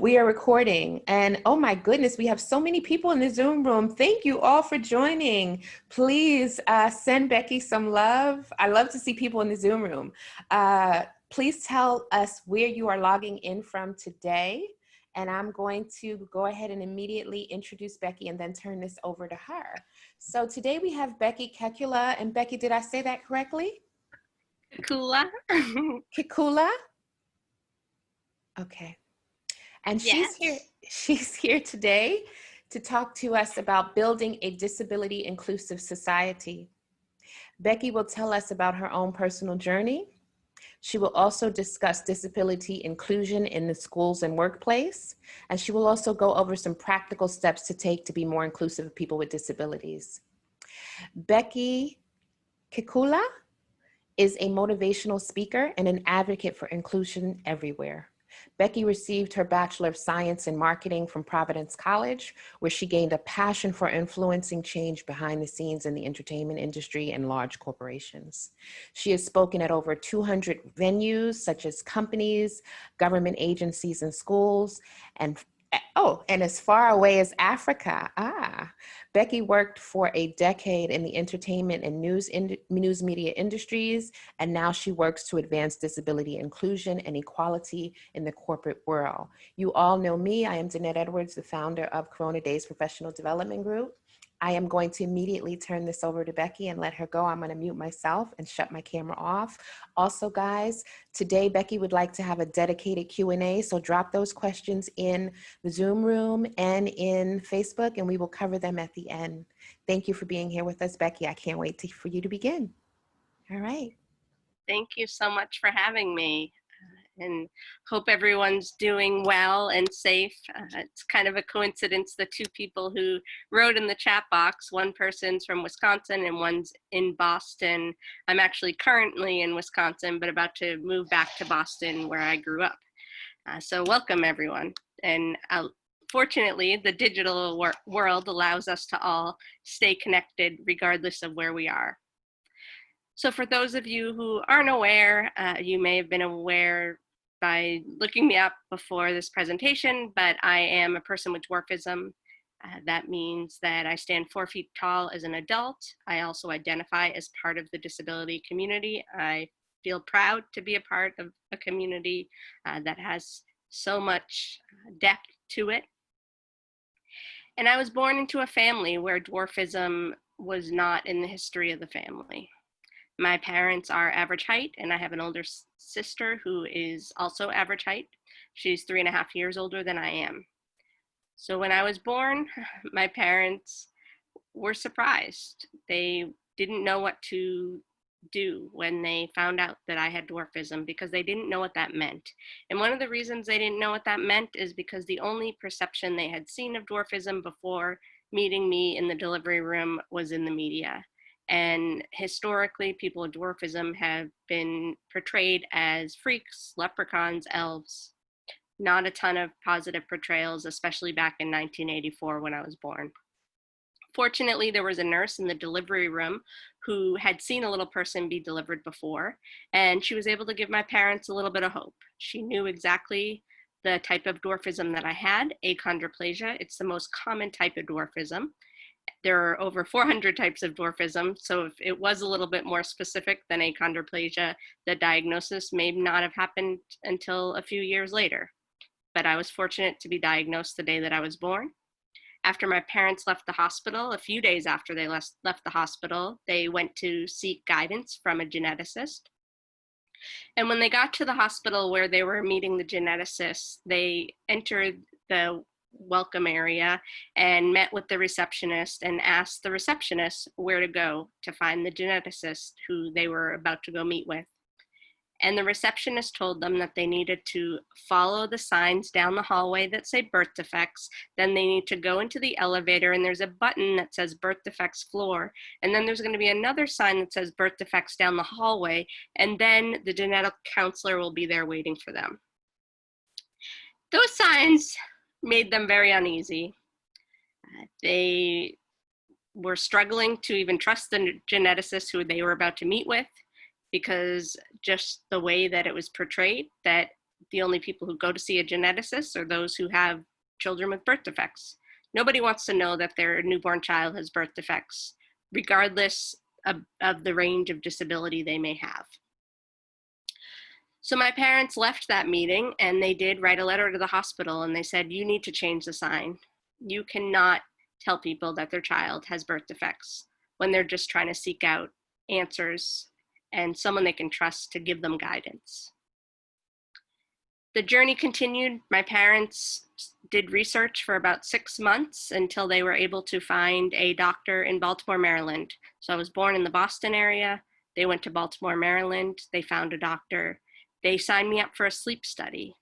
We are recording, and oh my goodness, we have so many people in the Zoom room. Thank you all for joining. Please send Becky some love. I love to see people in the Zoom room. Please tell us where you are logging in from today, and I'm going to go ahead and immediately introduce Becky and then turn this over to her. So today we have Becky Kekula, and Becky, did I say that correctly? Kekula. Kekula? Okay. And Yes. she's here today to talk to us about building a disability inclusive society. Becky will tell us about her own personal journey. She will also discuss disability inclusion in the schools and workplace. And she will also go over some practical steps to take to be more inclusive of people with disabilities. Becky Kekula is a motivational speaker and an advocate for inclusion everywhere. Becky received her Bachelor of Science in Marketing from Providence College, where she gained a passion for influencing change behind the scenes in the entertainment industry and large corporations. She has spoken at over 200 venues, such as companies, government agencies, and schools, and as far away as Africa. Becky worked for a decade in the entertainment and news media industries, and now she works to advance disability inclusion and equality in the corporate world. You all know me. I am Danette Edwards, the founder of Daze Professional Development Group. I am going to immediately turn this over to Becky and let her go. I'm going to mute myself and shut my camera off. Also, guys, today Becky would like to have a dedicated Q&A, so drop those questions in the Zoom room and in Facebook, and we will cover them at the end. Thank you for being here with us, Becky. I can't wait for you to begin. All right. Thank you so much for having me, and hope everyone's doing well and safe. It's kind of a coincidence, the two people who wrote in the chat box, one person's from Wisconsin and one's in Boston. I'm actually currently in Wisconsin, but about to move back to Boston where I grew up. So welcome everyone. And fortunately, the digital world allows us to all stay connected regardless of where we are. So for those of you who aren't aware, you may have been aware by looking me up before this presentation, but I am a person with dwarfism. That means that I stand 4 feet tall as an adult. I also identify as part of the disability community. I feel proud to be a part of a community that has so much depth to it. And I was born into a family where dwarfism was not in the history of the family. My parents are average height, and I have an older sister who is also average height. She's 3.5 years older than I am. So when I was born, my parents were surprised. They didn't know what to do when they found out that I had dwarfism, because they didn't know what that meant. And one of the reasons they didn't know what that meant is because the only perception they had seen of dwarfism before meeting me in the delivery room was in the media. And historically, people with dwarfism have been portrayed as freaks, leprechauns, elves. Not a ton of positive portrayals, especially back in 1984 when I was born. Fortunately, there was a nurse in the delivery room who had seen a little person be delivered before, and she was able to give my parents a little bit of hope. She knew exactly the type of dwarfism that I had, achondroplasia. It's the most common type of dwarfism. There are over 400 types of dwarfism, so if it was a little bit more specific than achondroplasia, the diagnosis may not have happened until a few years later. But I was fortunate to be diagnosed the day that I was born. After my parents left the hospital, a few days after they left the hospital, they went to seek guidance from a geneticist. And when they got to the hospital where they were meeting the geneticist, they entered the welcome area and met with the receptionist and asked the receptionist where to go to find the geneticist who they were about to go meet with. And the receptionist told them that they needed to follow the signs down the hallway that say birth defects. Then they need to go into the elevator, and there's a button that says birth defects floor. And then there's going to be another sign that says birth defects down the hallway. And then the genetic counselor will be there waiting for them. Those signs made them very uneasy. They were struggling to even trust the geneticist who they were about to meet with, because just the way that it was portrayed, that the only people who go to see a geneticist are those who have children with birth defects. Nobody wants to know that their newborn child has birth defects, regardless of the range of disability they may have. So my parents left that meeting and they did write a letter to the hospital and they said, you need to change the sign. You cannot tell people that their child has birth defects when they're just trying to seek out answers and someone they can trust to give them guidance. The journey continued. My parents did research for about 6 months until they were able to find a doctor in Baltimore, Maryland. So I was born in the Boston area. They went to Baltimore, Maryland. They found a doctor. They signed me up for a sleep study.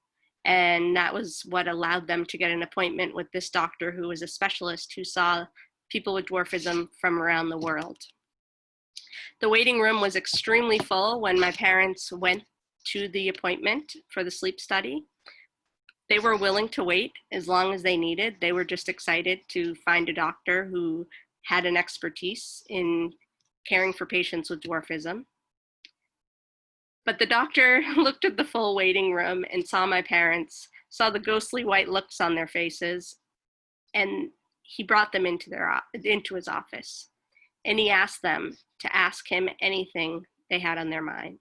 And that was what allowed them to get an appointment with this doctor who was a specialist who saw people with dwarfism from around the world. The waiting room was extremely full when my parents went to the appointment for the sleep study. They were willing to wait as long as they needed. They were just excited to find a doctor who had an expertise in caring for patients with dwarfism. But the doctor looked at the full waiting room and saw my parents, saw the ghostly white looks on their faces, and he brought them into his office. And he asked them to ask him anything they had on their mind.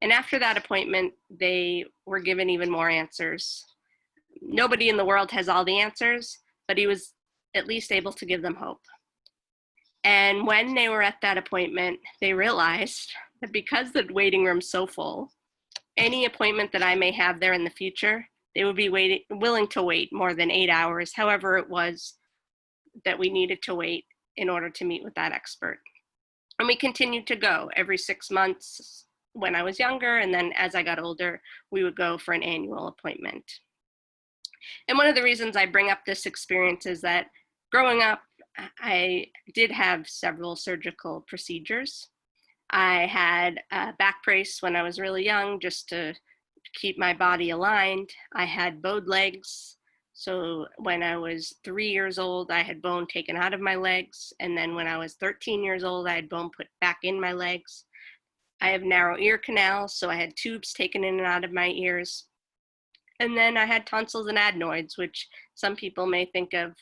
And after that appointment, they were given even more answers. Nobody in the world has all the answers, but he was at least able to give them hope. And when they were at that appointment, they realized that because the waiting room's so full, any appointment that I may have there in the future, they would be willing to wait more than 8 hours, however it was that we needed to wait in order to meet with that expert. And we continued to go every 6 months when I was younger, and then as I got older, we would go for an annual appointment. And one of the reasons I bring up this experience is that growing up, I did have several surgical procedures. I had a back brace when I was really young just to keep my body aligned. I had bowed legs. So when I was 3 years old, I had bone taken out of my legs. And then when I was 13 years old, I had bone put back in my legs. I have narrow ear canals, so I had tubes taken in and out of my ears. And then I had tonsils and adenoids, which some people may think of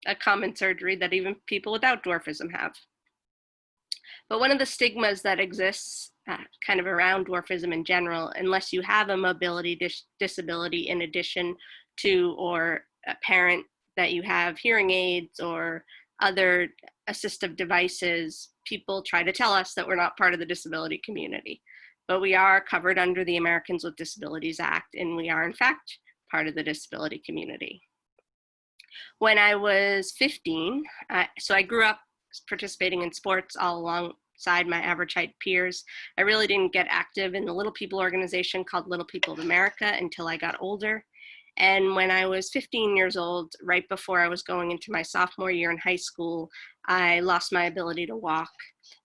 a common surgery that even people without dwarfism have. But one of the stigmas that exists kind of around dwarfism in general, unless you have a mobility disability in addition to, or a parent that you have hearing aids or other assistive devices, people try to tell us that we're not part of the disability community. But we are covered under the Americans with Disabilities Act, and we are in fact part of the disability community. When I was 15, so I grew up participating in sports all alongside my average height peers. I really didn't get active in the Little People organization called Little People of America until I got older. And when I was 15 years old, right before I was going into my sophomore year in high school, I lost my ability to walk.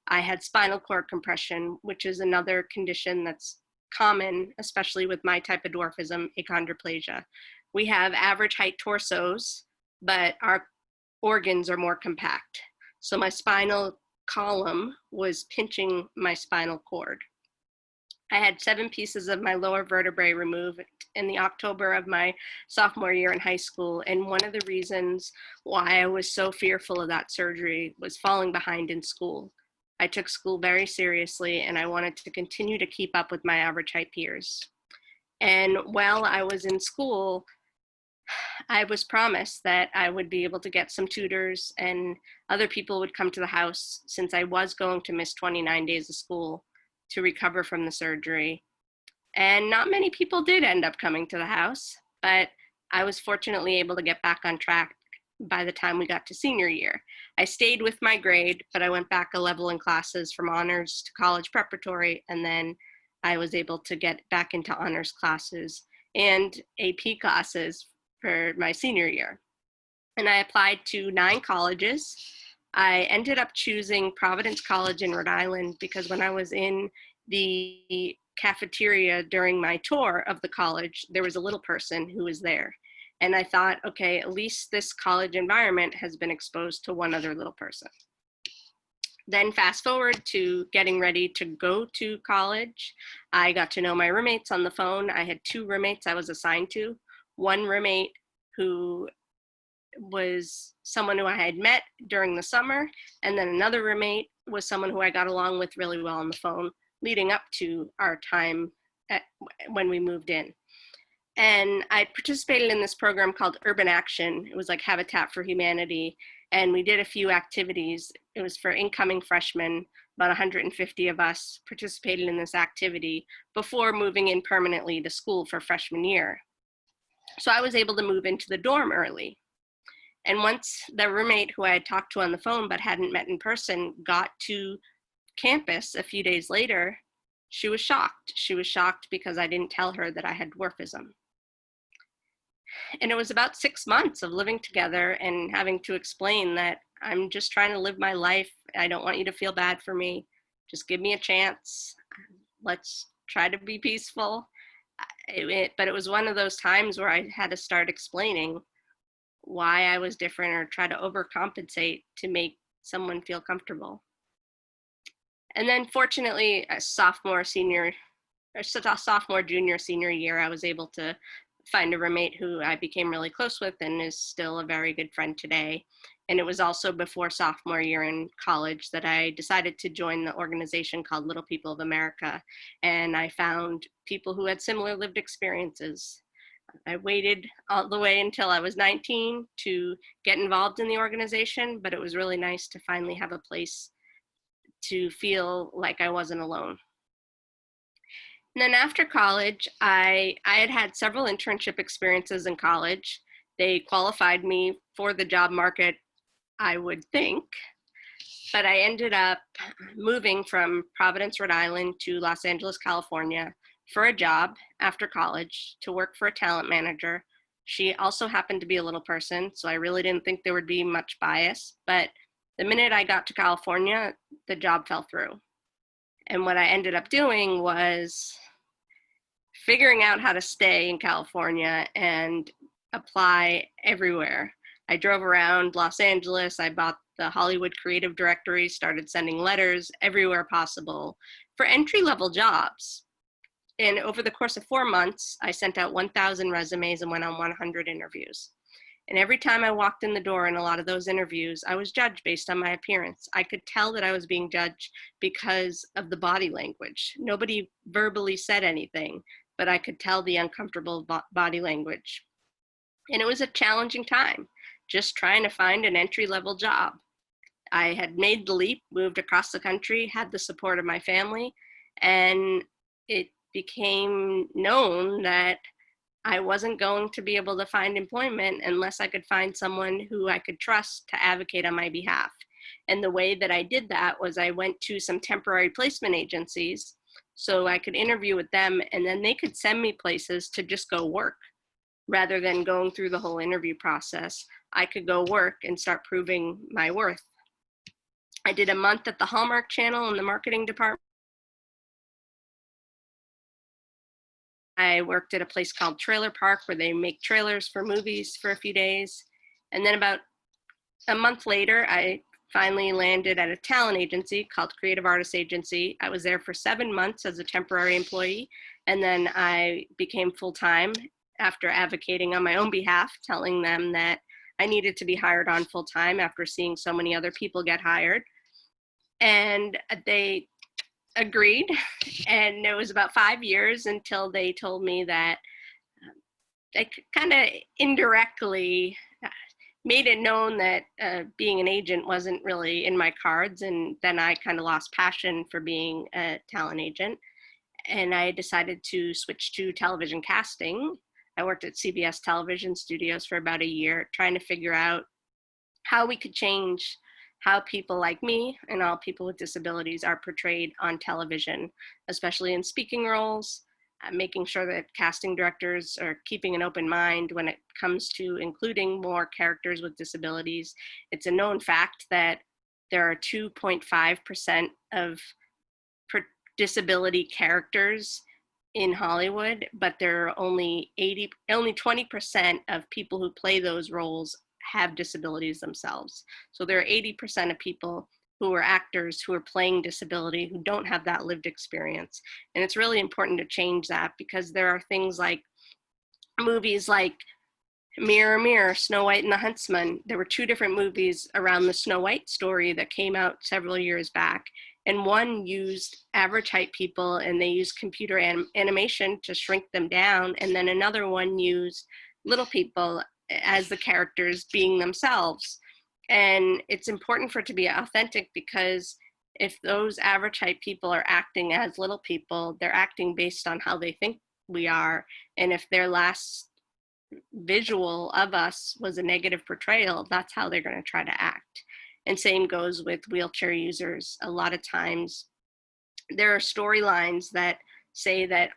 I had spinal cord compression, which is another condition that's common, especially with my type of dwarfism, achondroplasia. We have average height torsos, but our organs are more compact. So my spinal column was pinching my spinal cord. I had 7 pieces of my lower vertebrae removed in the October of my sophomore year in high school. And one of the reasons why I was so fearful of that surgery was falling behind in school. I took school very seriously and I wanted to continue to keep up with my average height peers. And while I was in school, I was promised that I would be able to get some tutors and other people would come to the house since I was going to miss 29 days of school to recover from the surgery. And not many people did end up coming to the house, but I was fortunately able to get back on track by the time we got to senior year. I stayed with my grade, but I went back a level in classes from honors to college preparatory, and then I was able to get back into honors classes and AP classes for my senior year. And I applied to 9 colleges. I ended up choosing Providence College in Rhode Island because when I was in the cafeteria during my tour of the college, there was a little person who was there. And I thought, okay, at least this college environment has been exposed to one other little person. Then fast forward to getting ready to go to college. I got to know my roommates on the phone. I had 2 roommates I was assigned to. One roommate who was someone who I had met during the summer, and then another roommate was someone who I got along with really well on the phone leading up to our time when we moved in. And I participated in this program called Urban Action. It was like Habitat for Humanity. And we did a few activities. It was for incoming freshmen. About 150 of us participated in this activity before moving in permanently to school for freshman year. So I was able to move into the dorm early. And once the roommate who I had talked to on the phone but hadn't met in person got to campus a few days later, she was shocked. She was shocked because I didn't tell her that I had dwarfism. And it was about 6 months of living together and having to explain that I'm just trying to live my life. I don't want you to feel bad for me. Just give me a chance. Let's try to be peaceful. But it was one of those times where I had to start explaining why I was different or try to overcompensate to make someone feel comfortable. And then fortunately, sophomore, junior, senior year, I was able to find a roommate who I became really close with and is still a very good friend today. And it was also before sophomore year in college that I decided to join the organization called Little People of America. And I found people who had similar lived experiences. I waited all the way until I was 19 to get involved in the organization, but it was really nice to finally have a place to feel like I wasn't alone. And then after college, I had several internship experiences in college. They qualified me for the job market, I would think, but I ended up moving from Providence, Rhode Island to Los Angeles, California for a job after college to work for a talent manager. She also happened to be a little person, so I really didn't think there would be much bias, but the minute I got to California, the job fell through. And what I ended up doing was figuring out how to stay in California and apply everywhere. I drove around Los Angeles. I bought the Hollywood Creative Directory, started sending letters everywhere possible for entry-level jobs. And over the course of 4 months, I sent out 1,000 resumes and went on 100 interviews. And every time I walked in the door in a lot of those interviews, I was judged based on my appearance. I could tell that I was being judged because of the body language. Nobody verbally said anything, but I could tell the uncomfortable body language. And it was a challenging time, just trying to find an entry-level job. I had made the leap, moved across the country, had the support of my family, and it became known that I wasn't going to be able to find employment unless I could find someone who I could trust to advocate on my behalf. And the way that I did that was I went to some temporary placement agencies so I could interview with them, and then they could send me places to just go work. Rather than going through the whole interview process, I could go work and start proving my worth. I did a month at the Hallmark Channel in the marketing department. I worked at a place called Trailer Park where they make trailers for movies for a few days. And then about a month later, I finally landed at a talent agency called Creative Artists Agency. I was there for 7 months as a temporary employee, and then I became full-time after advocating on my own behalf, telling them that I needed to be hired on full-time after seeing so many other people get hired. And they agreed, and it was about 5 years until they told me that they kind of indirectly made it known that being an agent wasn't really in my cards, and then I kind of lost passion for being a talent agent, and I decided to switch to television casting. I worked at CBS television studios for about a year, trying to figure out how we could change how people like me and all people with disabilities are portrayed on television, especially in speaking roles, making sure that casting directors are keeping an open mind when it comes to including more characters with disabilities. It's a known fact that there are 2.5% of disability characters in Hollywood, but there are only 20% of people who play those roles have disabilities themselves. So there are 80% of people who are actors who are playing disability, who don't have that lived experience. And it's really important to change that, because there are things like movies like Mirror, Mirror, Snow White and the Huntsman. There were two different movies around the Snow White story that came out several years back. And one used average height people, and they used computer animation to shrink them down. And then another one used little people as the characters being themselves. And it's important for it to be authentic, because if those average height people are acting as little people, they're acting based on how they think we are. And if their last visual of us was a negative portrayal, that's how they're going to try to act. And same goes with wheelchair users. A lot of times there are storylines that say that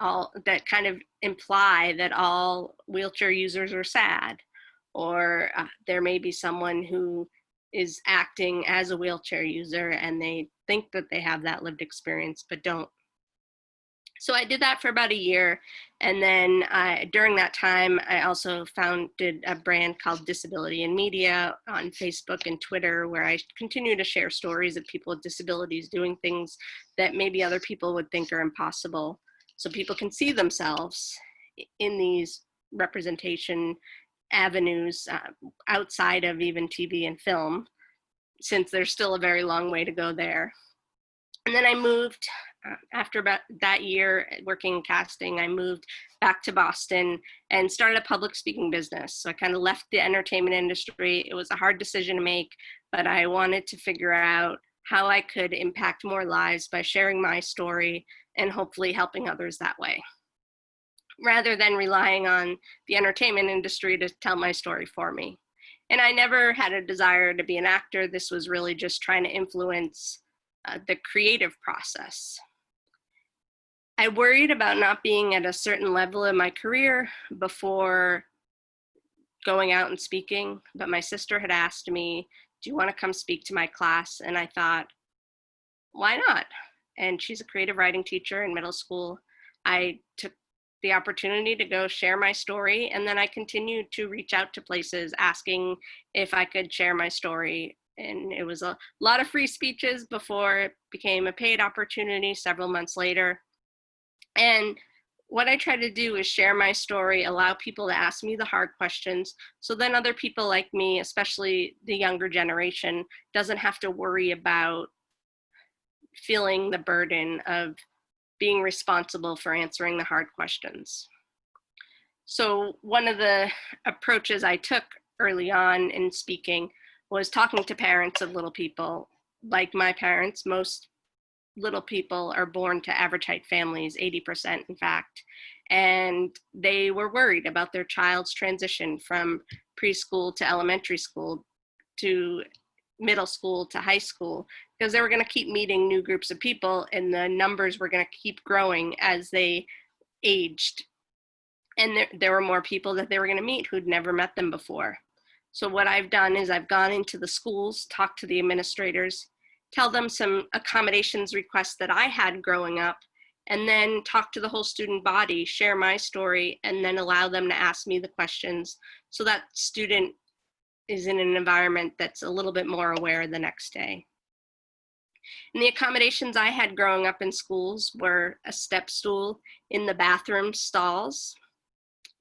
that kind of imply that all wheelchair users are sad, or there may be someone who is acting as a wheelchair user and they think that they have that lived experience but don't. So I did that for about a year. And then during that time, I also founded a brand called Disability in Media on Facebook and Twitter, where I continue to share stories of people with disabilities doing things that maybe other people would think are impossible, so people can see themselves in these representation avenues outside of even TV and film, since there's still a very long way to go there. And then I moved, after about that year working in casting, I moved back to Boston and started a public speaking business. So I kind of left the entertainment industry. It was a hard decision to make, but I wanted to figure out how I could impact more lives by sharing my story and hopefully helping others that way, rather than relying on the entertainment industry to tell my story for me. And I never had a desire to be an actor. This was really just trying to influence the creative process. I worried about not being at a certain level in my career before going out and speaking, but my sister had asked me, do you want to come speak to my class? And I thought, why not? And she's a creative writing teacher in middle school. I took the opportunity to go share my story, and then I continued to reach out to places asking if I could share my story. And it was a lot of free speeches before it became a paid opportunity several months later. And what I try to do is share my story, allow people to ask me the hard questions, so then other people like me, especially the younger generation, doesn't have to worry about feeling the burden of being responsible for answering the hard questions. So one of the approaches I took early on in speaking was talking to parents of little people. Like my parents, most little people are born to average height families, 80% in fact, and they were worried about their child's transition from preschool to elementary school to middle school to high school, because they were going to keep meeting new groups of people and the numbers were going to keep growing as they aged. And there were more people that they were going to meet who'd never met them before. So what I've done is I've gone into the schools, talked to the administrators, tell them some accommodations requests that I had growing up, and then talk to the whole student body, share my story, and then allow them to ask me the questions so that student is in an environment that's a little bit more aware the next day. And the accommodations I had growing up in schools were a step stool in the bathroom stalls,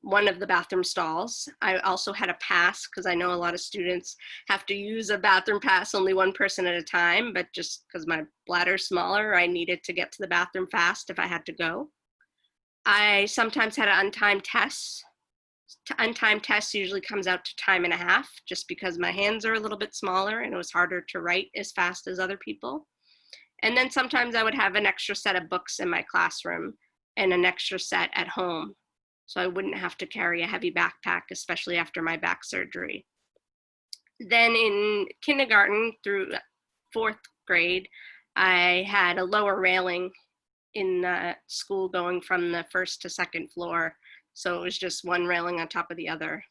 one of the bathroom stalls. I also had a pass, because I know a lot of students have to use a bathroom pass, only one person at a time, but just because my bladder's smaller, I needed to get to the bathroom fast if I had to go. I sometimes had an untimed test. Untimed test usually comes out to time and a half, just because my hands are a little bit smaller and it was harder to write as fast as other people. And then sometimes I would have an extra set of books in my classroom and an extra set at home, so I wouldn't have to carry a heavy backpack, especially after my back surgery. Then in kindergarten through 4th grade, I had a lower railing in the school going from the 1st to 2nd floor. So it was just one railing on top of the other.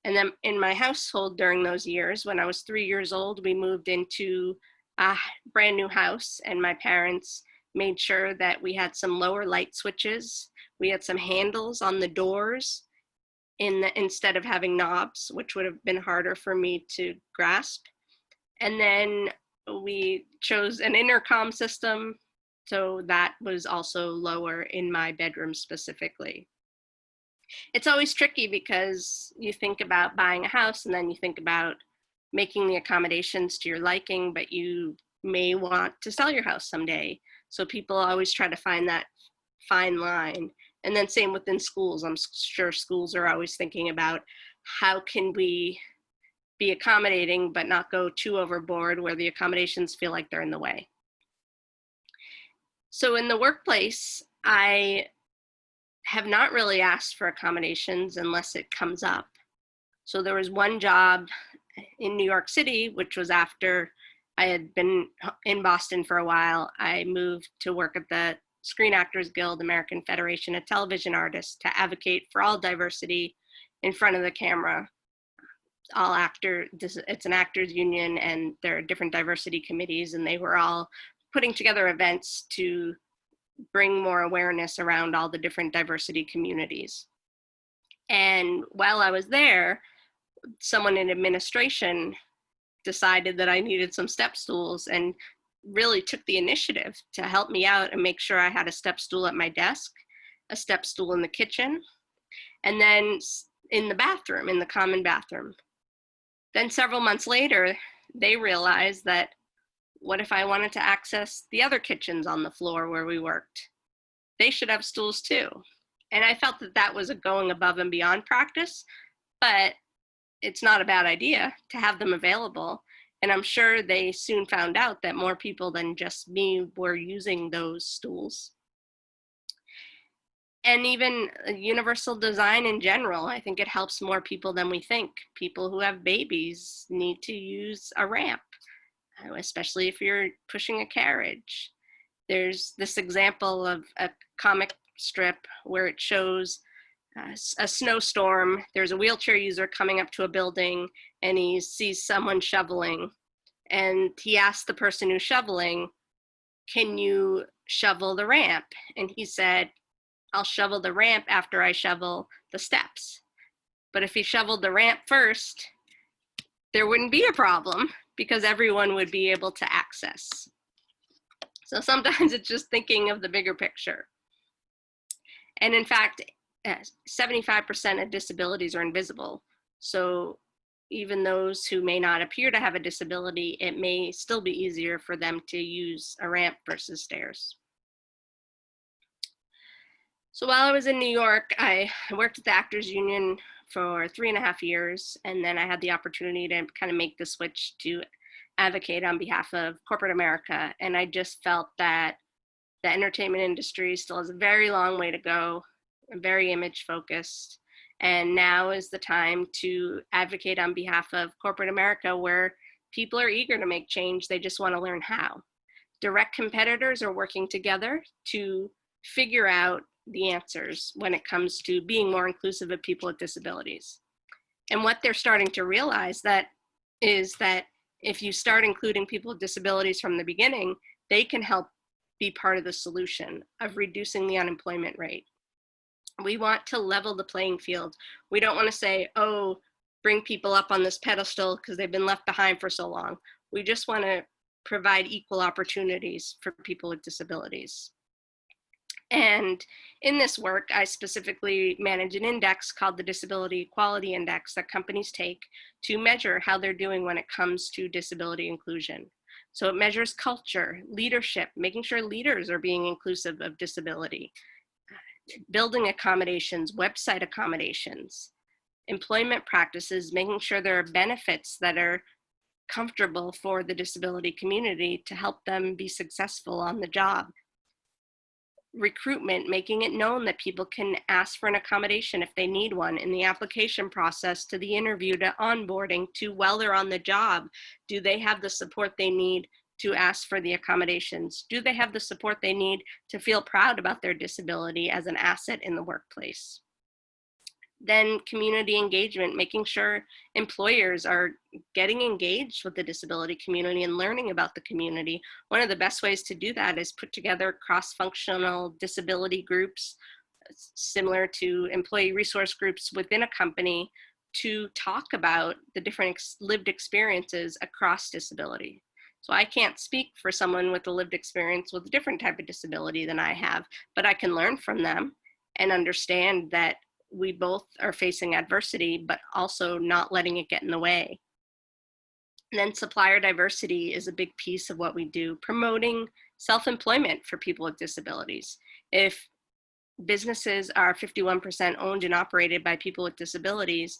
And then in my household during those years, when I was 3 years old, we moved into a brand new house, and my parents made sure that we had some lower light switches. We had some handles on the doors instead of having knobs, which would have been harder for me to grasp. And then we chose an intercom system, so that was also lower in my bedroom specifically. It's always tricky because you think about buying a house and then you think about making the accommodations to your liking, but you may want to sell your house someday. So people always try to find that fine line. And then same within schools. I'm sure schools are always thinking about how can we be accommodating but not go too overboard where the accommodations feel like they're in the way. So in the workplace, I have not really asked for accommodations unless it comes up. So there was one job in New York City, which was after I had been in Boston for a while. I moved to work at the Screen Actors Guild, American Federation of Television Artists, to advocate for all diversity in front of the camera. It's an actors union, and there are different diversity committees, and they were all putting together events to bring more awareness around all the different diversity communities. And while I was there, someone in administration decided that I needed some step stools and really took the initiative to help me out and make sure I had a step stool at my desk, a step stool in the kitchen, and then in the bathroom, in the common bathroom. Then several months later, they realized that what if I wanted to access the other kitchens on the floor where we worked? They should have stools too. And I felt that that was a going above and beyond practice, but it's not a bad idea to have them available. And I'm sure they soon found out that more people than just me were using those stools. And even universal design in general, I think it helps more people than we think. People who have babies need to use a ramp, especially if you're pushing a carriage. There's this example of a comic strip where it shows a snowstorm. There's a wheelchair user coming up to a building and he sees someone shoveling. And he asks the person who's shoveling, "Can you shovel the ramp?" And he said, "I'll shovel the ramp after I shovel the steps." But if he shoveled the ramp first, there wouldn't be a problem because everyone would be able to access. So sometimes it's just thinking of the bigger picture. And in fact, 75% of disabilities are invisible. So even those who may not appear to have a disability, it may still be easier for them to use a ramp versus stairs. So while I was in New York, I worked at the Actors Union for 3.5 years, and then I had the opportunity to kind of make the switch to advocate on behalf of corporate America. And I just felt that the entertainment industry still has a very long way to go, very image focused. And now is the time to advocate on behalf of corporate America, where people are eager to make change. They just want to learn how. Direct competitors are working together to figure out the answers when it comes to being more inclusive of people with disabilities. And what they're starting to realize is that if you start including people with disabilities from the beginning, they can help be part of the solution of reducing the unemployment rate. We want to level the playing field. We don't want to say, oh, bring people up on this pedestal because they've been left behind for so long. We just want to provide equal opportunities for people with disabilities. And in this work, I specifically manage an index called the Disability Equality Index that companies take to measure how they're doing when it comes to disability inclusion. So it measures culture, leadership, making sure leaders are being inclusive of disability, building accommodations, website accommodations, employment practices, making sure there are benefits that are comfortable for the disability community to help them be successful on the job. Recruitment, making it known that people can ask for an accommodation if they need one, in the application process to the interview to onboarding to while they're on the job. Do they have the support they need to ask for the accommodations? Do they have the support they need to feel proud about their disability as an asset in the workplace? Then community engagement, making sure employers are getting engaged with the disability community and learning about the community. One of the best ways to do that is put together cross-functional disability groups, similar to employee resource groups within a company, to talk about the different lived experiences across disability. So I can't speak for someone with a lived experience with a different type of disability than I have, but I can learn from them and understand that we both are facing adversity, but also not letting it get in the way. And then supplier diversity is a big piece of what we do, promoting self-employment for people with disabilities. If businesses are 51% owned and operated by people with disabilities,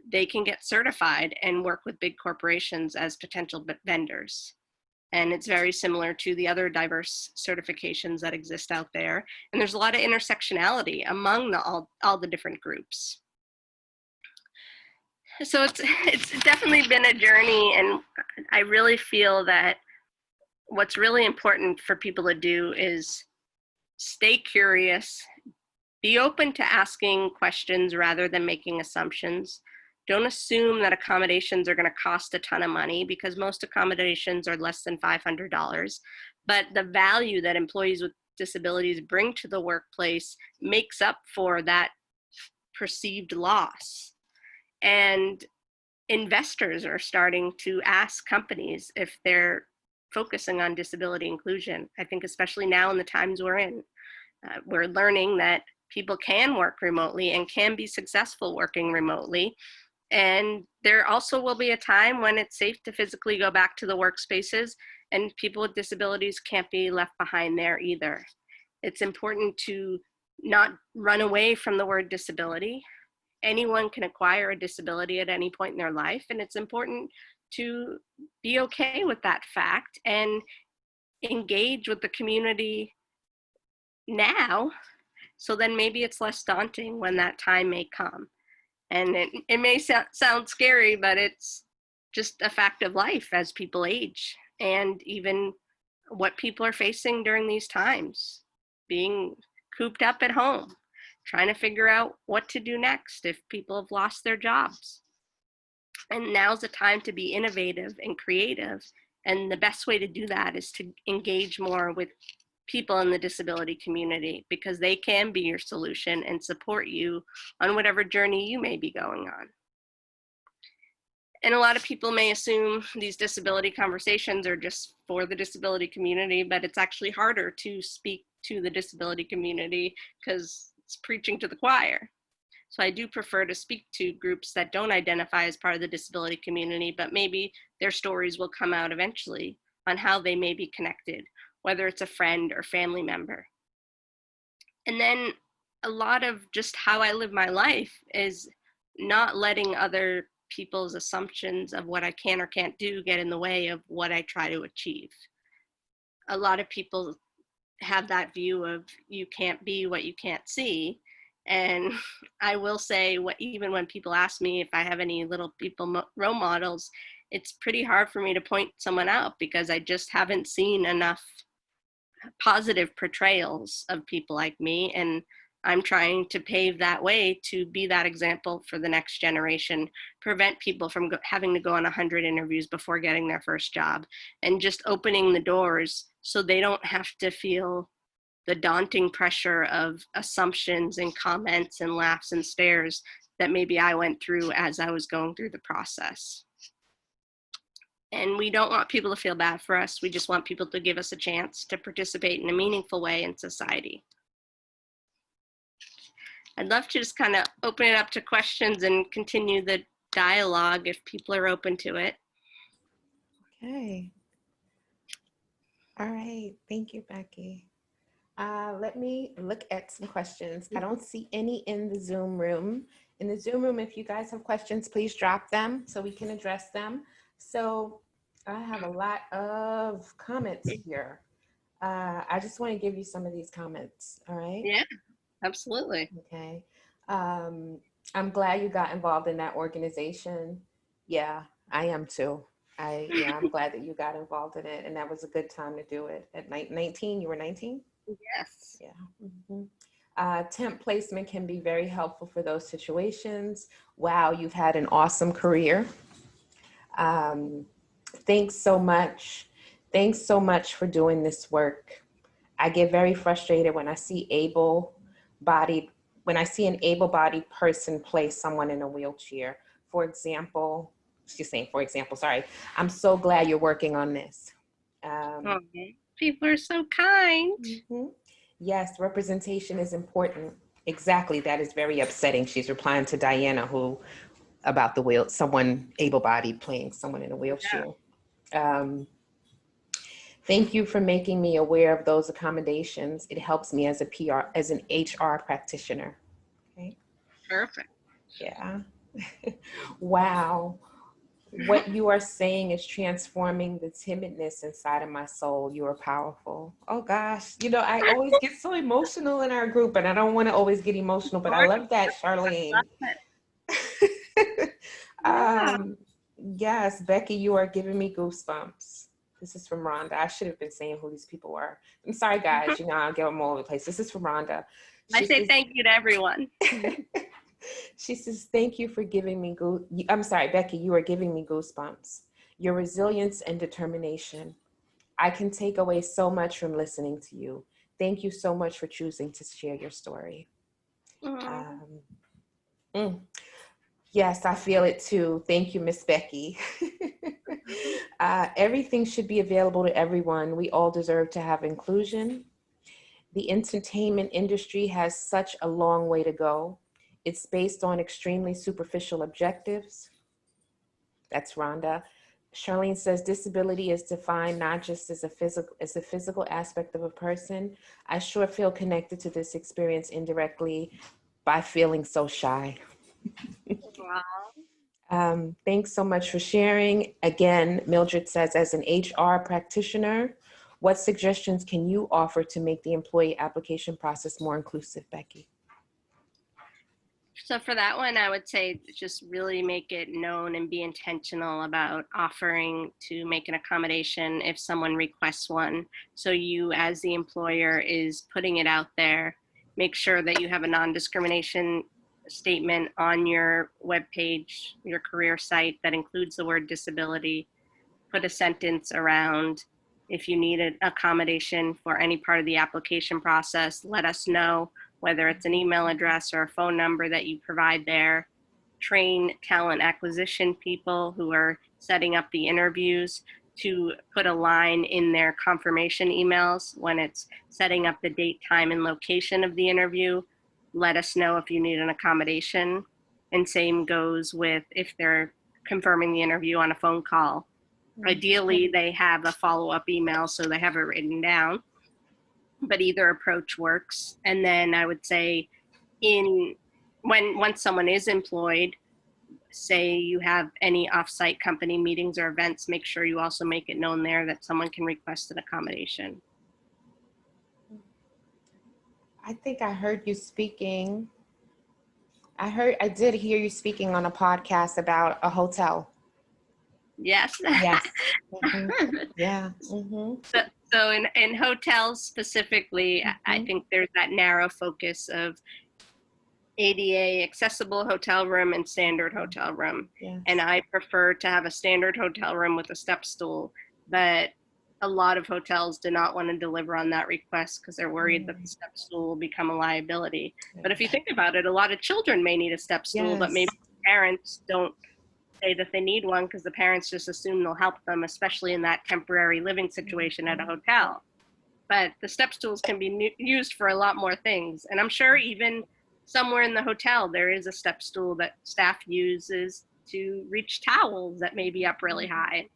they can get certified and work with big corporations as potential vendors. And it's very similar to the other diverse certifications that exist out there. And there's a lot of intersectionality among all the different groups. So it's definitely been a journey, and I really feel that what's really important for people to do is stay curious, be open to asking questions rather than making assumptions. Don't assume that accommodations are going to cost a ton of money, because most accommodations are less than $500. But the value that employees with disabilities bring to the workplace makes up for that perceived loss. And investors are starting to ask companies if they're focusing on disability inclusion. I think especially now in the times we're in, we're learning that people can work remotely and can be successful working remotely. And there also will be a time when it's safe to physically go back to the workspaces, and people with disabilities can't be left behind there either. It's important to not run away from the word disability. Anyone can acquire a disability at any point in their life, and it's important to be okay with that fact and engage with the community now, so then maybe it's less daunting when that time may come. And it may sound scary, but it's just a fact of life as people age, and even what people are facing during these times, being cooped up at home, trying to figure out what to do next if people have lost their jobs. And now's the time to be innovative and creative. And the best way to do that is to engage more with people in the disability community, because they can be your solution and support you on whatever journey you may be going on. And a lot of people may assume these disability conversations are just for the disability community, but it's actually harder to speak to the disability community because it's preaching to the choir. So I do prefer to speak to groups that don't identify as part of the disability community, but maybe their stories will come out eventually on how they may be connected, whether it's a friend or family member. And then a lot of just how I live my life is not letting other people's assumptions of what I can or can't do get in the way of what I try to achieve. A lot of people have that view of you can't be what you can't see. And I will say, even when people ask me if I have any little people role models, it's pretty hard for me to point someone out, because I just haven't seen enough positive portrayals of people like me. And I'm trying to pave that way to be that example for the next generation, prevent people from having to go on 100 interviews before getting their first job, and just opening the doors so they don't have to feel the daunting pressure of assumptions and comments and laughs and stares that maybe I went through as I was going through the process. And we don't want people to feel bad for us. We just want people to give us a chance to participate in a meaningful way in society. I'd love to just kind of open it up to questions and continue the dialogue if people are open to it. Okay. All right. Thank you, Becky. Let me look at some questions. I don't see any in the Zoom room. In the Zoom room, if you guys have questions, please drop them so we can address them. So I have a lot of comments here. I just want to give you some of these comments. All right. Yeah, absolutely. Okay. I'm glad you got involved in that organization. Yeah, I am too. I'm glad that you got involved in it, and that was a good time to do it. At 19, you were 19? Yes. Yeah. Temp placement can be very helpful for those situations. Wow, you've had an awesome career. Thanks so much. Thanks so much for doing this work. I get very frustrated when I see an able-bodied person place someone in a wheelchair. For example, sorry. I'm so glad you're working on this. Um, People are so kind. mhm. Yes, representation is important. Exactly. That is very upsetting. She's replying to Diana, who about the wheel, someone able-bodied playing someone in a Yeah, wheelchair. Um, Thank you for making me aware of those accommodations. It helps me as a PR, as an HR practitioner. Okay. perfect. Yeah. Wow. What you are saying is transforming the timidness inside of my soul. You are powerful. Oh gosh. You know, I always get so emotional in our group, and I don't want to always get emotional, but I love that, Charlene. Yeah. um, yes, Becky, you are giving me goosebumps. This is from Rhonda. I should have been saying who these people were. I'm sorry, guys. You know, I'll get them all over the place. This is from Rhonda. I She say says, thank you to everyone. she says, thank you for giving me I'm sorry, Becky, you are giving me goosebumps. Your resilience and determination. I can take away so much from listening to you. Thank you so much for choosing to share your story. Mm. Um, mm. Yes, I feel it too. Thank you, Miss Becky. Everything should be available to everyone. We all deserve to have inclusion. The entertainment industry has such a long way to go. It's based on extremely superficial objectives. That's Rhonda. Charlene says disability is defined not just as a physical aspect of a person. I sure feel connected to this experience indirectly by feeling so shy. Wow. Thanks so much for sharing. Again, Mildred says, as an HR practitioner, what suggestions can you offer to make the employee application process more inclusive, Becky? So for that one, I would say just really make it known and be intentional about offering to make an accommodation if someone requests one. So you, as the employer, is putting it out there. Make sure that you have a non-discrimination statement on your webpage, your career site that includes the word disability. Put a sentence around if you need an accommodation for any part of the application process, let us know, whether it's an email address or a phone number that you provide there. Train talent acquisition people who are setting up the interviews to put a line in their confirmation emails when it's setting up the date, time, and location of the interview. Let us know if you need an accommodation. And same goes with if they're confirming the interview on a phone call. Ideally, they have a follow-up email so they have it written down, but either approach works. And then I would say once someone is employed, say you have any off-site company meetings or events, make sure you also make it known there that someone can request an accommodation. I think I heard you speaking. I did hear you speaking on a podcast about a hotel. Yes. Yes. Mhm. Yeah. Mm-hmm. So in hotels specifically, I Mm-hmm. think there's that narrow focus of ADA accessible hotel room and standard hotel room. Yes. And I prefer to have a standard hotel room with a step stool, but a lot of hotels do not want to deliver on that request because they're worried that the step stool will become a liability. But if you think about it, a lot of children may need a step stool, but maybe Yes. parents don't say that they need one because the parents just assume they'll help them, especially in that temporary living situation at a hotel. But the step stools can be used for a lot more things. And I'm sure even somewhere in the hotel, there is a step stool that staff uses to reach towels that may be up really high.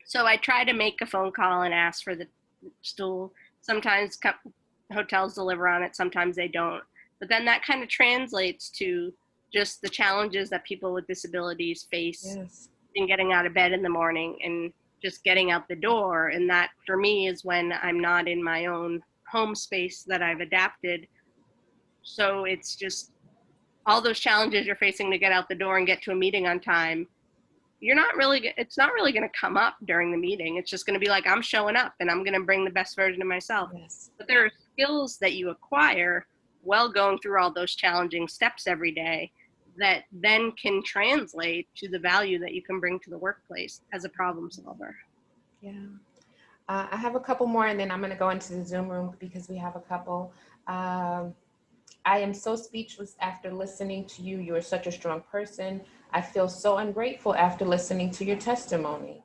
So I try to make a phone call and ask for the stool. Sometimes hotels deliver on it, sometimes they don't. But then that kind of translates to just the challenges that people with disabilities face Yes. in getting out of bed in the morning and just getting out the door. And that for me is when I'm not in my own home space that I've adapted. So it's just all those challenges you're facing to get out the door and get to a meeting on time. It's not really going to come up during the meeting. It's just going to be like, I'm showing up and I'm going to bring the best version of myself. Yes. But there are skills that you acquire while going through all those challenging steps every day that then can translate to the value that you can bring to the workplace as a problem solver. Yeah. I have a couple more, and then I'm going to go into the Zoom room because we have a couple. I am so speechless after listening to you. You are such a strong person. I feel so ungrateful after listening to your testimony.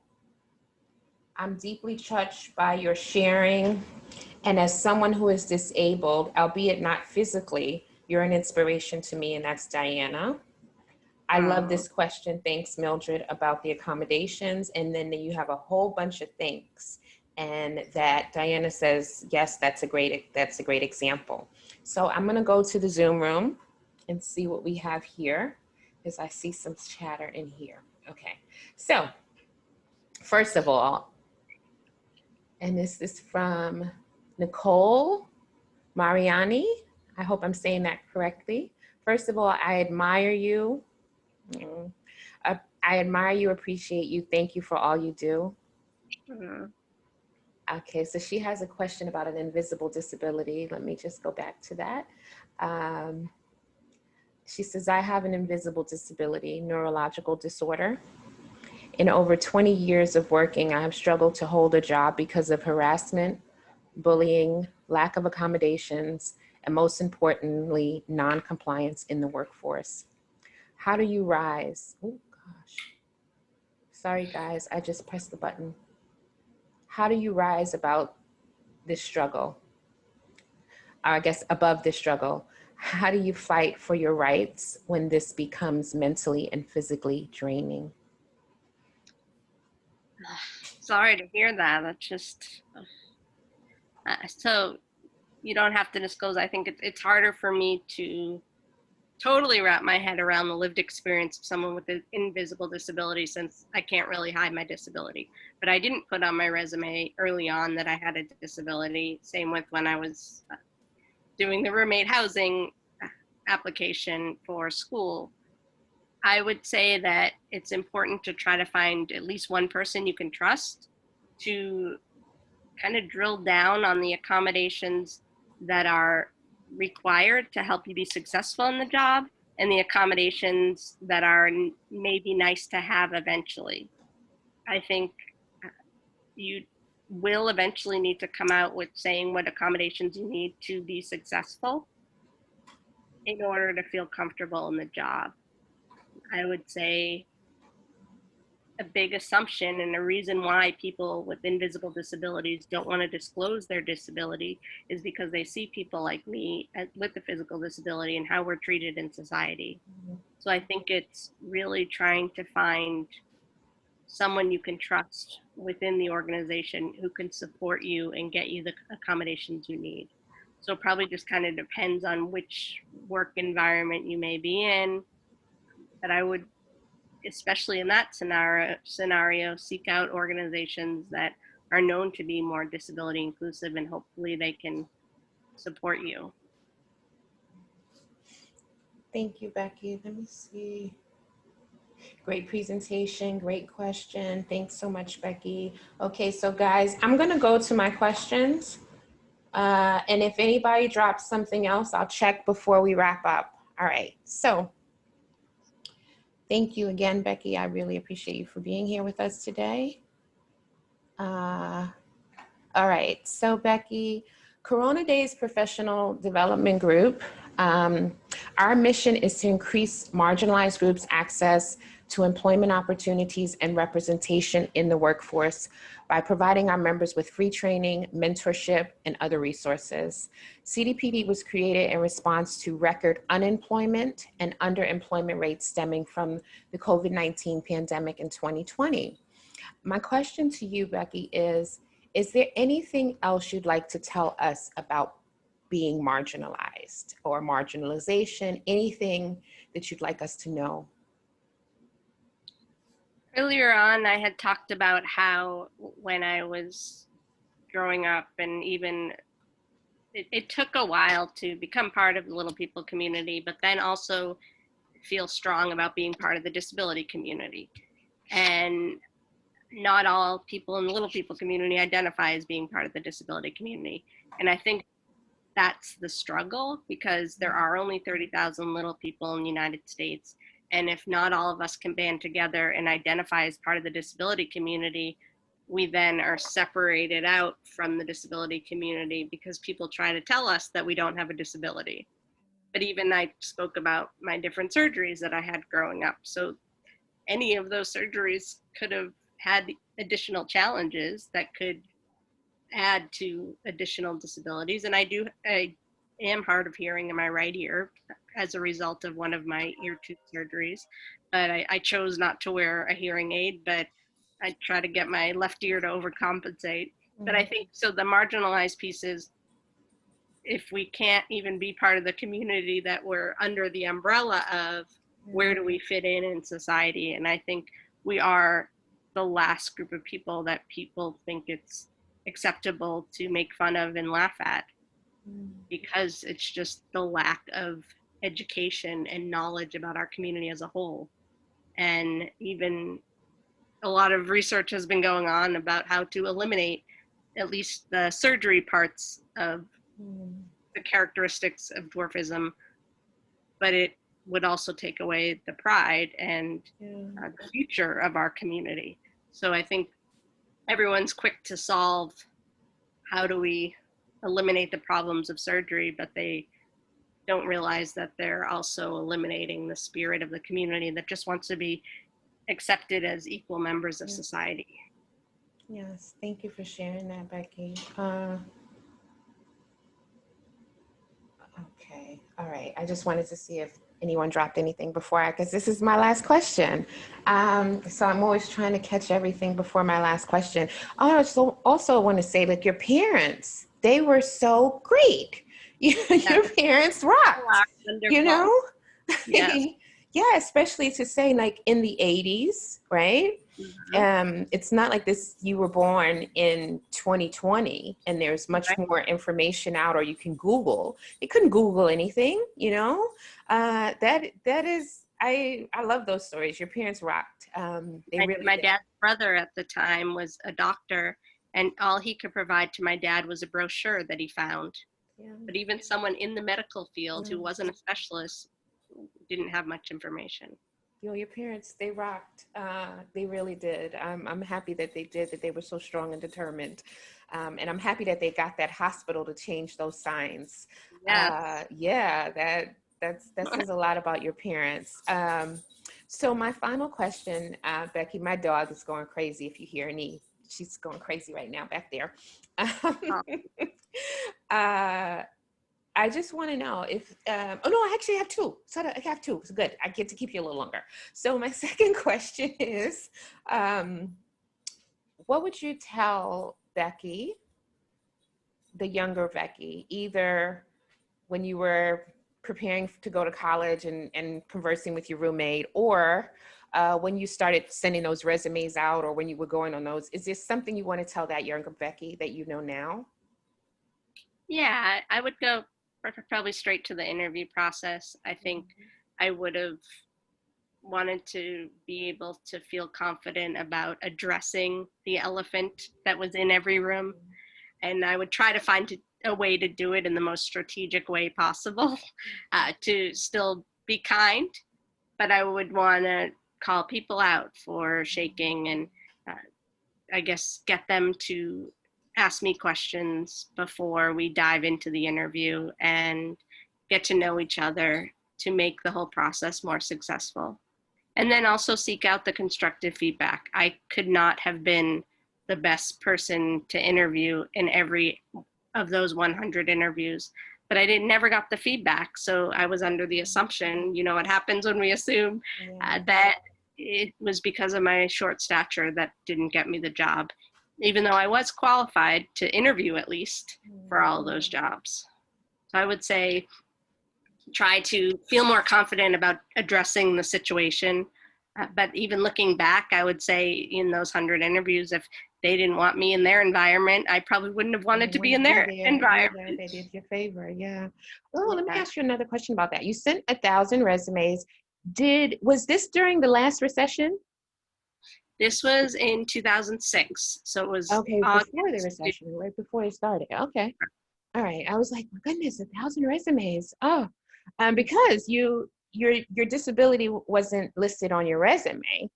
I'm deeply touched by your sharing. And as someone who is disabled, albeit not physically, you're an inspiration to me, and that's Diana. I love Oh, this question. Thanks, Mildred, about the accommodations. And then you have a whole bunch of thanks. And that Diana says, yes, that's a great example. So I'm gonna go to the Zoom room and see what we have here, because I see some chatter in here. Okay, so first of all, and this is from Nicole Mariani. I hope I'm saying that correctly. First of all, I admire you. Mm. I admire you, appreciate you. Thank you for all you do. mm, Okay, so she has a question about an invisible disability. Let me just go back to that. Um, she says, I have an invisible disability, neurological disorder. In over 20 years of working, I have struggled to hold a job because of harassment, bullying, lack of accommodations, and most importantly, non-compliance in the workforce. How do you rise? Oh gosh. Sorry guys, I just pressed the button. How do you rise about this struggle? Or I guess above this struggle. How do you fight for your rights when this becomes mentally and physically draining? sorry to hear that. That's just so you don't have to disclose. I think it's harder for me to totally wrap my head around the lived experience of someone with an invisible disability, since I can't really hide my disability. But I didn't put on my resume early on that I had a disability. Same with when I was doing the roommate housing application for school. I would say that it's important to try to find at least one person you can trust to kind of drill down on the accommodations that are required to help you be successful in the job, and the accommodations that are maybe nice to have eventually. I think you will eventually need to come out with saying what accommodations you need to be successful in order to feel comfortable in the job. I would say a big assumption and a reason why people with invisible disabilities don't want to disclose their disability is because they see people like me with a physical disability and how we're treated in society. So I think it's really trying to find someone you can trust within the organization who can support you and get you the accommodations you need. So it probably just kind of depends on which work environment you may be in. But I would, especially in that scenario, seek out organizations that are known to be more disability inclusive, and hopefully they can support you. Thank you, Becky. Let me see. Great presentation, great question. Thanks so much, Becky. Okay, so guys, I'm gonna go to my questions. And if anybody drops something else, I'll check before we wrap up. All right, so thank you again, Becky. I really appreciate you for being here with us today. All right, so Becky, Corona Daze Professional Development Group, our mission is to increase marginalized groups' access to employment opportunities and representation in the workforce by providing our members with free training, mentorship, and other resources. CDPD was created in response to record unemployment and underemployment rates stemming from the COVID-19 pandemic in 2020. My question to you, Becky, is there anything else you'd like to tell us about being marginalized or marginalization, anything that you'd like us to know? Earlier on, I had talked about how when I was growing up, and even it took a while to become part of the little people community, but then also feel strong about being part of the disability community. And not all people in the little people community identify as being part of the disability community. And I think that's the struggle, because there are only 30,000 little people in the United States. And if not all of us can band together and identify as part of the disability community, we then are separated out from the disability community because people try to tell us that we don't have a disability. But even I spoke about my different surgeries that I had growing up. So any of those surgeries could have had additional challenges that could add to additional disabilities. And I am hard of hearing in my right ear as a result of one of my ear tooth surgeries. But I chose not to wear a hearing aid, but I try to get my left ear to overcompensate. But I think so the marginalized pieces, if we can't even be part of the community that we're under the umbrella of, where do we fit in society? And I think we are the last group of people that people think it's acceptable to make fun of and laugh at, because it's just the lack of education and knowledge about our community as a whole. And even a lot of research has been going on about how to eliminate at least the surgery parts of the characteristics of dwarfism, but it would also take away the pride and the future of our community. So I think everyone's quick to solve how do we eliminate the problems of surgery, but they don't realize that they're also eliminating the spirit of the community that just wants to be accepted as equal members of society. Yes, thank you for sharing that, Becky. Okay, all right. I just wanted to see if anyone dropped anything before because this is my last question. So I'm always trying to catch everything before my last question. I also want to say, like, your parents, they were so great. Your parents rocked, you know? Yes. Yeah, especially to say like in the 80s, right? It's not like this, you were born in 2020 and there's much more information out, or you can Google. You couldn't Google anything, you know? That is, I love those stories. Your parents rocked. My dad's brother at the time was a doctor, and all he could provide to my dad was a brochure that he found. But even someone in the medical field who wasn't a specialist didn't have much information. Your parents, they rocked. They really did. I'm happy that they did, that they were so strong and determined. And I'm happy that they got that hospital to change those signs. Yes. That says a lot about your parents. So my final question, Becky, my dog is going crazy if you hear any. She's going crazy right now back there. I just want to know if, oh no, I actually have two. So I have two. It's good. I get to keep you a little longer. So my second question is, what would you tell Becky, the younger Becky, either when you were preparing to go to college and conversing with your roommate, or when you started sending those resumes out, or when you were going on those? Is there something you want to tell that younger Becky that you know now? Yeah, I would go probably straight to the interview process. I think I would have wanted to be able to feel confident about addressing the elephant that was in every room. And I would try to find a way to do it in the most strategic way possible, to still be kind, but I would want to call people out for shaking and I guess get them to ask me questions before we dive into the interview and get to know each other to make the whole process more successful. And then also seek out the constructive feedback. I could not have been the best person to interview in every of those 100 interviews, but I never got the feedback. So I was under the assumption, you know what happens when we assume that it was because of my short stature that didn't get me the job, even though I was qualified to interview at least for all of those jobs. So I would say try to feel more confident about addressing the situation. But even looking back, I would say in those 100 interviews, if they didn't want me in their environment, I probably wouldn't have wanted to be in their environment. They did your favor, yeah. Well, let me ask you another question about that. You sent 1,000 resumes. Was this during the last recession? This was in 2006, so it was before the recession, right before it started. Okay, all right. I was like, my goodness, 1,000 resumes. Oh, because your disability wasn't listed on your resume,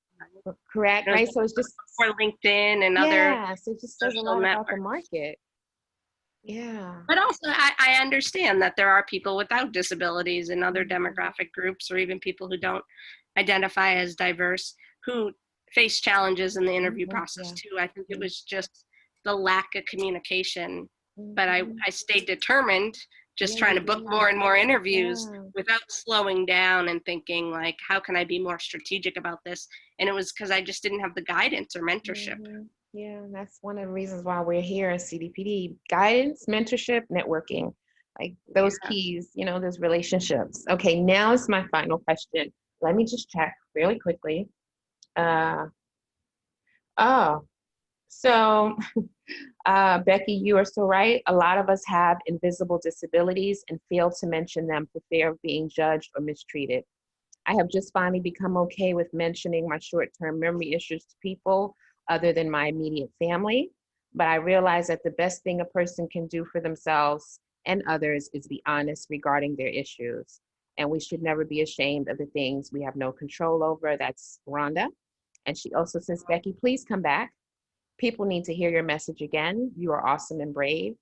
correct? Right. So it's just for LinkedIn and other. So it just says a lot about the market. Yeah. But also, I understand that there are people without disabilities in other demographic groups, or even people who don't identify as diverse, who face challenges in the interview Mhm. process Yeah. too. I think it Yeah. was just the lack of communication. But Mhm. I stayed determined, just Yeah, trying you to book did. more and more interviews Yeah. without slowing down and thinking like, how can I be more strategic about this? And it was because I just didn't have the guidance or mentorship. Yeah, and that's one of the reasons why we're here at CDPD. Guidance, mentorship, networking. Like those Yeah. keys, those relationships. Okay, now is my final question. Let me just check really quickly. Uh, oh, so Becky, you are so right. A lot of us have invisible disabilities and fail to mention them for fear of being judged or mistreated. I have just finally become okay with mentioning my short-term memory issues to people other than my immediate family. But I realize that the best thing a person can do for themselves and others is be honest regarding their issues. And we should never be ashamed of the things we have no control over. That's Rhonda. And she also says, Becky, please come back. People need to hear your message again. You are awesome and brave.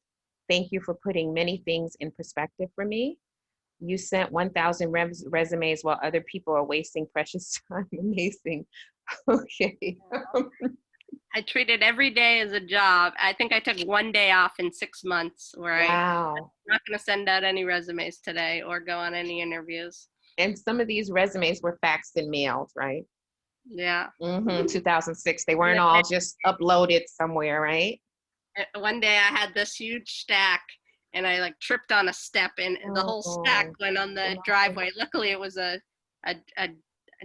Thank you for putting many things in perspective for me. You sent 1,000 resumes while other people are wasting precious time. Amazing. Okay. I treated every day as a job. I think I took one day off in 6 months where I'm Wow. not going to send out any resumes today or go on any interviews. And some of these resumes were faxed and mailed, right? Yeah. 2006. They weren't And all just uploaded somewhere, right? one day I had this huge stack and I like tripped on a step and the whole stack Oh, went on the wow. driveway. Luckily it was a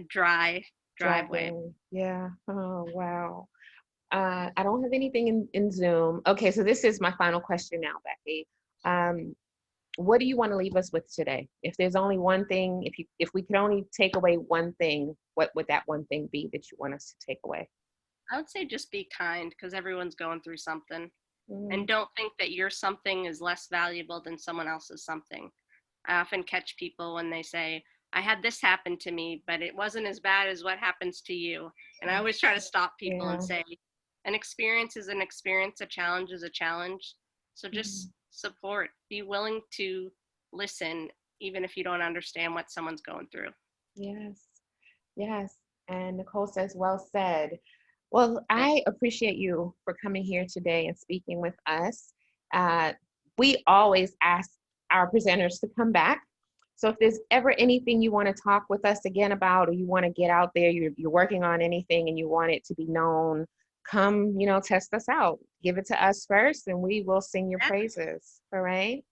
dry driveway. Driveway. Yeah. Oh, wow. I don't have anything in Zoom. Okay, so this is my final question now, Becky. Um, what do you want to leave us with today? If there's only one thing, if we could only take away one thing, what would that one thing be that you want us to take away? I would say just be kind because everyone's going through something. Mm, And don't think that your something is less valuable than someone else's something. I often catch people when they say, I had this happen to me, but it wasn't as bad as what happens to you. And I always try to stop people and yeah. say, an experience is an experience, a challenge is a challenge. So Mm, just support, be willing to listen, even if you don't understand what someone's going through. yes. Yes. And Nicole says, well said. Well, I appreciate you for coming here today and speaking with us. Uh, we always ask our presenters to come back. So if there's ever anything you want to talk with us again about, or you want to get out there, you're working on anything and you want it to be known, come, test us out. Give it to us first and we will sing your Yeah. praises. All right.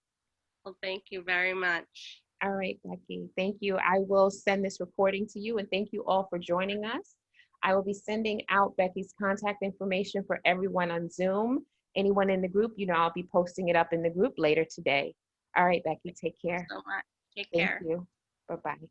Well, thank you very much. All right, Becky, thank you. I will send this recording to you and thank you all for joining us. I will be sending out Becky's contact information for everyone on Zoom. Anyone in the group, I'll be posting it up in the group later today. All right, Becky, take care. So much. Take Thank care. you. Bye-bye.